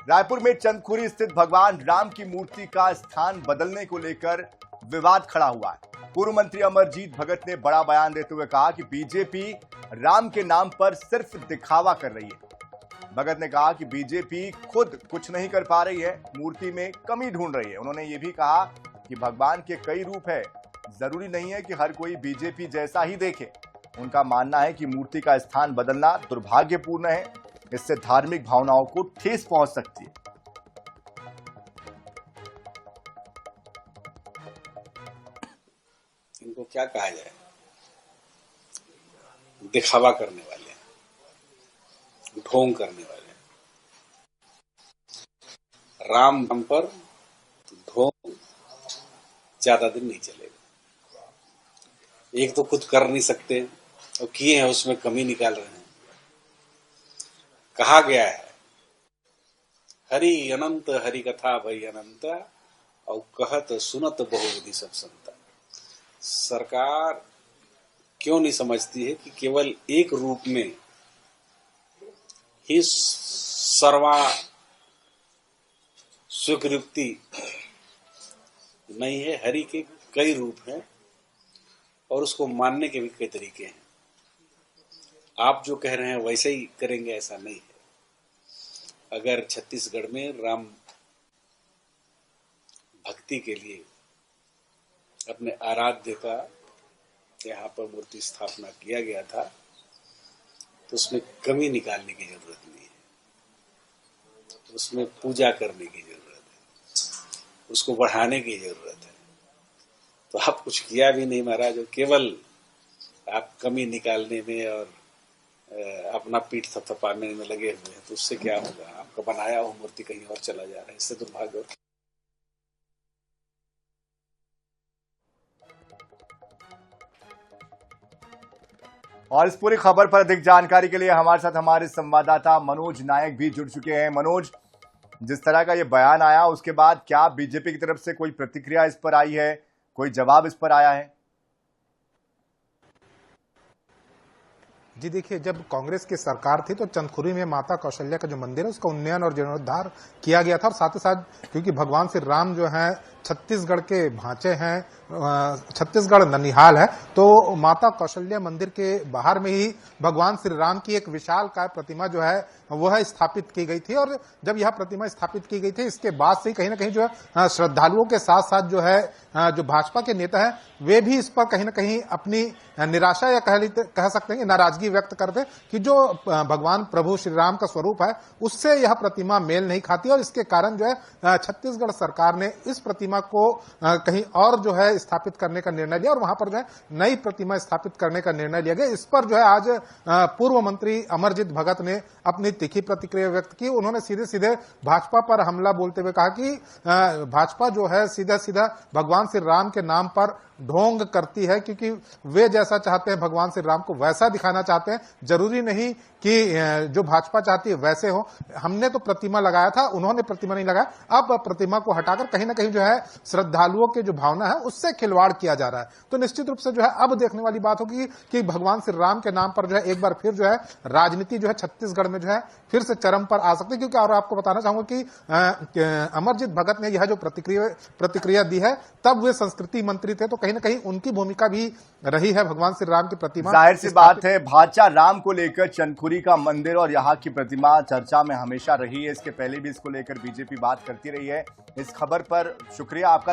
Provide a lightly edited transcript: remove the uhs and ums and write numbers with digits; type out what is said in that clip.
रायपुर में चंदखुरी स्थित भगवान राम की मूर्ति का स्थान बदलने को लेकर विवाद खड़ा हुआ है। पूर्व मंत्री अमरजीत भगत ने बड़ा बयान देते हुए कहा कि बीजेपी राम के नाम पर सिर्फ दिखावा कर रही है। भगत ने कहा कि बीजेपी खुद कुछ नहीं कर पा रही है, मूर्ति में कमी ढूंढ रही है। उन्होंने ये भी कहा कि भगवान के कई रूप है, जरूरी नहीं है कि हर कोई बीजेपी जैसा ही देखे। उनका मानना है कि मूर्ति का स्थान बदलना दुर्भाग्यपूर्ण है, इससे धार्मिक भावनाओं को ठेस पहुंच सकती है। इनको क्या कहा जाए, दिखावा करने वाले, ढोंग करने वाले। राम नाम पर ढोंग ज्यादा दिन नहीं चलेगा। एक तो खुद कर नहीं सकते और किए हैं उसमें कमी निकाल रहे हैं। कहा गया है हरि अनंत हरि कथा भई अनंत और कहत सुनत बहुविधि सब संता। सरकार क्यों नहीं समझती है कि केवल एक रूप में ही सर्वा स्वीकृति नहीं है। हरि के कई रूप हैं और उसको मानने के भी कई तरीके हैं। आप जो कह रहे हैं वैसे ही करेंगे ऐसा नहीं है। अगर छत्तीसगढ़ में राम भक्ति के लिए अपने आराध्य का यहाँ पर मूर्ति स्थापना किया गया था तो उसमें कमी निकालने की जरूरत नहीं है, उसमें पूजा करने की जरूरत है, उसको बढ़ाने की जरूरत है। तो आप कुछ किया भी नहीं महाराज, केवल आप कमी निकालने में और अपना पीठ थपथपाने में लगे हुए हैं। तो उससे क्या होगा? आपका बनाया हुआ मूर्ति कहीं और चला जा रहा है। इससे दुर्भाग्य। और इस पूरी खबर पर अधिक जानकारी के लिए हमारे साथ हमारे संवाददाता मनोज नायक भी जुड़ चुके हैं। मनोज, जिस तरह का ये बयान आया उसके बाद क्या बीजेपी की तरफ से कोई प्रतिक्रिया इस पर आई है, कोई जवाब इस पर आया है? जी देखिए, जब कांग्रेस की सरकार थी तो चंदखुरी में माता कौशल्या का जो मंदिर है उसका उन्नयन और जीर्णोद्धार किया गया था। और साथ ही साथ क्योंकि भगवान श्री राम जो है छत्तीसगढ़ के भांचे हैं, छत्तीसगढ़ ननिहाल है, तो माता कौशल्या मंदिर के बाहर में ही भगवान श्री राम की एक विशालकाय प्रतिमा जो है वह स्थापित की गई थी। और जब यह प्रतिमा स्थापित की गई थी इसके बाद से कहीं ना कहीं जो है श्रद्धालुओं के साथ साथ जो है जो भाजपा के नेता हैं वे भी इस पर कहीं ना कहीं अपनी निराशा या कह सकते हैं नाराजगी व्यक्त करते कि जो भगवान प्रभु श्री राम का स्वरूप है उससे यह प्रतिमा मेल नहीं खाती। और इसके कारण जो है छत्तीसगढ़ सरकार ने इस प्रतिमा को कहीं और जो है स्थापित करने का निर्णय लिया और वहां पर जो है नई प्रतिमा स्थापित करने का निर्णय लिया गया। इस पर जो है आज पूर्व मंत्री अमरजीत भगत ने अपनी तीखी प्रतिक्रिया व्यक्त की। उन्होंने सीधे सीधे भाजपा पर हमला बोलते हुए कहा कि भाजपा जो है सीधा सीधा भगवान श्री राम के नाम पर ढोंग करती है, क्योंकि वे जैसा चाहते हैं भगवान श्री राम को वैसा दिखाना चाहते हैं। जरूरी नहीं कि जो भाजपा चाहती है वैसे हो। हमने तो प्रतिमा लगाया था, उन्होंने प्रतिमा नहीं लगाया। अब प्रतिमा को हटाकर कहीं ना कहीं जो है श्रद्धालुओं की जो भावना है उससे खिलवाड़ किया जा रहा है। तो निश्चित रूप से जो है अब देखने वाली बात होगी कि भगवान श्री राम के नाम पर जो है एक बार फिर जो है राजनीति जो है छत्तीसगढ़ में जो है फिर से चरम पर आ सकती है। क्योंकि और आपको बताना चाहूंगा कि अमरजीत भगत ने यह जो प्रतिक्रिया दी है तब वे संस्कृति मंत्री थे, तो कहीं ना कहीं उनकी भूमिका भी रही है भगवान श्री राम की प्रतिमा। जाहिर सी बात है, भाचा राम को लेकर चंदखुरी का मंदिर और यहाँ की प्रतिमा चर्चा में हमेशा रही है। इसके पहले भी इसको लेकर बीजेपी बात करती रही है। इस खबर पर शुक्रिया आपका।